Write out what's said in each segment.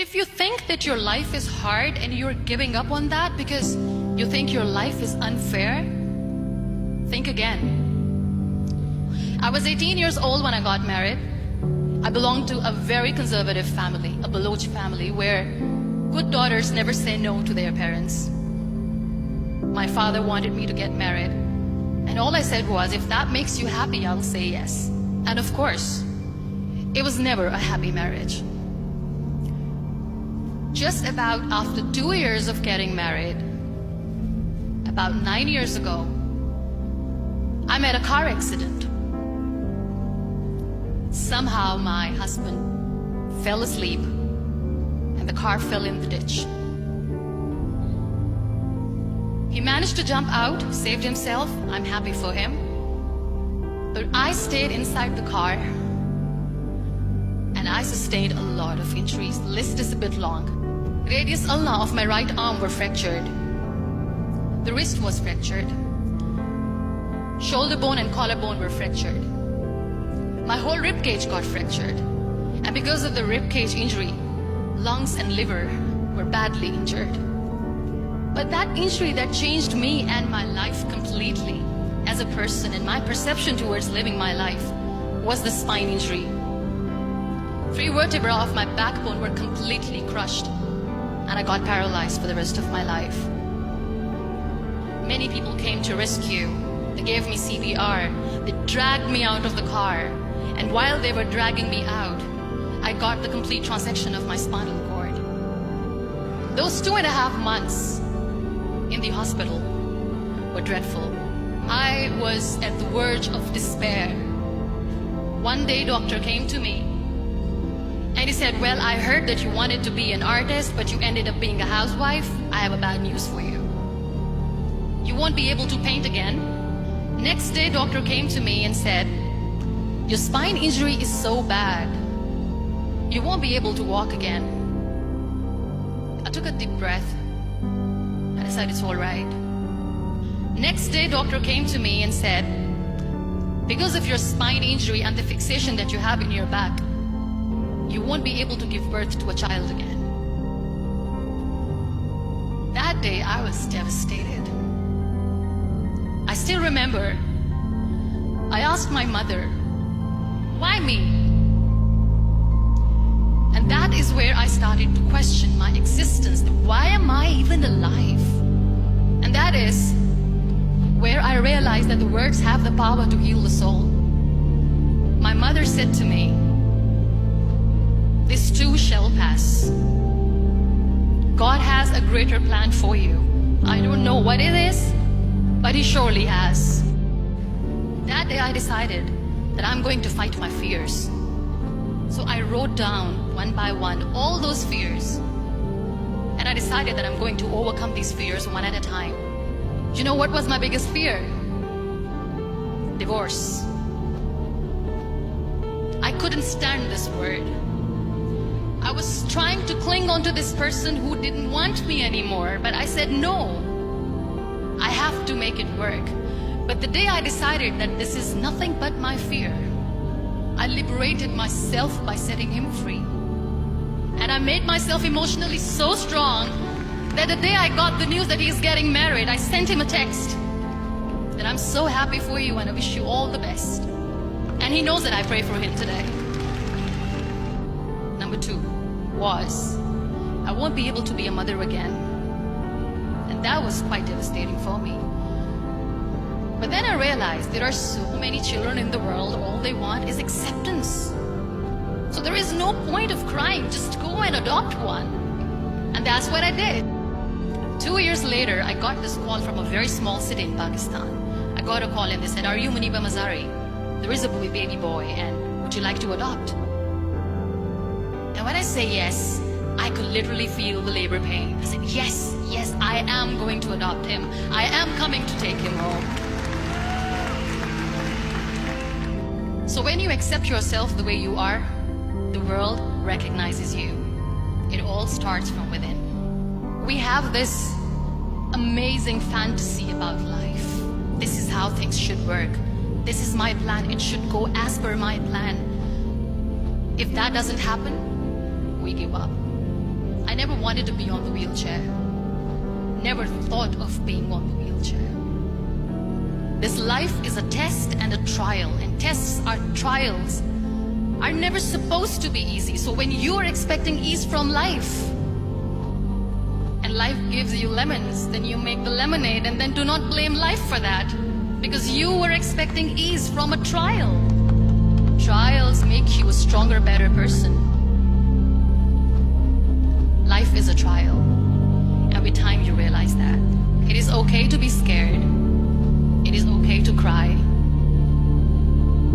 If you think that your life is hard and you're giving up on that because you think your life is unfair, think again. I was 18 years old when I got married. I belonged to a very conservative family, a Baloch family, where good daughters never say no to their parents. My father wanted me to get married, and all I said was, if that makes you happy, I'll say yes. And of course, it was never a happy marriage. Just about after 2 years of getting married, about 9 years ago, I met a car accident. Somehow my husband fell asleep and the car fell in the ditch. He managed to jump out, saved himself. I'm happy for him. But I stayed inside the car and I sustained a lot of injuries. The list is a bit long. Radius ulna of my right arm were fractured. The wrist was fractured. Shoulder bone and collarbone were fractured. My whole rib cage got fractured. And because of the rib cage injury, lungs and liver were badly injured. But that injury that changed me and my life completely as a person and my perception towards living my life was the spine injury. 3 vertebrae of my backbone were completely crushed and I got paralyzed for the rest of my life. Many people came to rescue. They gave me CPR. They dragged me out of the car. And while they were dragging me out, I got the complete transection of my spinal cord. Those 2.5 months in the hospital were dreadful. I was at the verge of despair. One day, doctor came to me and he said, well, I heard that you wanted to be an artist, but you ended up being a housewife. I have a bad news for you. You won't be able to paint again. Next day, doctor came to me and said, your spine injury is so bad, you won't be able to walk again. I took a deep breath and I said, it's all right. Next day, doctor came to me and said, because of your spine injury and the fixation that you have in your back, you won't be able to give birth to a child again. That day, I was devastated. I still remember, I asked my mother, why me? And that is where I started to question my existence. Why am I even alive? And that is where I realized that the words have the power to heal the soul. My mother said to me, this too shall pass. God has a greater plan for you. I don't know what it is, but He surely has. That day I decided that I'm going to fight my fears. So I wrote down one by one all those fears. And I decided that I'm going to overcome these fears one at a time. You know what was my biggest fear? Divorce. I couldn't stand this word. I was trying to cling on to this person who didn't want me anymore, but I said no. I have to make it work. But the day I decided that this is nothing but my fear, I liberated myself by setting him free. And I made myself emotionally so strong that the day I got the news that he's getting married, I sent him a text that I'm so happy for you and I wish you all the best. And he knows that I pray for him today. Number 2 was, I won't be able to be a mother again. And that was quite devastating for me. But then I realized there are so many children in the world, all they want is acceptance. So there is no point of crying, just go and adopt one. And that's what I did. 2 years later, I got this call from a very small city in Pakistan. I got a call and they said, are you Muniba Mazari? There is a baby boy and would you like to adopt? And when I say yes, I could literally feel the labor pain. I said, yes, I am going to adopt him. I am coming to take him home. So when you accept yourself the way you are, the world recognizes you. It all starts from within. We have this amazing fantasy about life. This is how things should work. This is my plan. It should go as per my plan. If that doesn't happen, we give up. I never wanted to be on the wheelchair. Never thought of being on the wheelchair. This life is a test and a trial, and tests are trials are never supposed to be easy. So when you are expecting ease from life, and life gives you lemons, then you make the lemonade, and then do not blame life for that, because you were expecting ease from a trial. Trials make you a stronger, better person. Life is a trial, and with time you realize that. It is okay to be scared. It is okay to cry.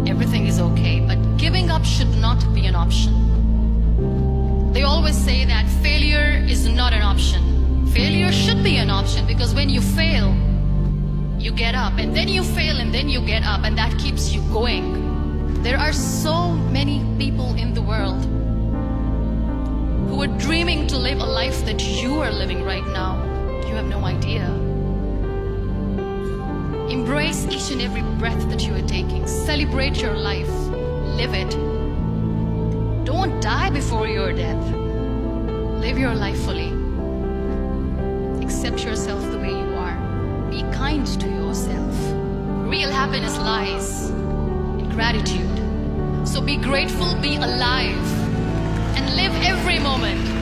Everything is okay, but giving up should not be an option. They always say that failure is not an option. Failure should be an option, because when you fail, you get up, and then you fail, and then you get up, and that keeps you going. There are so many people in the world who are dreaming to live a life that you are living right now. You have no idea. Embrace each and every breath that you are taking. Celebrate your life. Live it. Don't die before your death. Live your life fully. Accept yourself the way you are. Be kind to yourself. Real happiness lies in gratitude. So be grateful, be alive, and live every moment.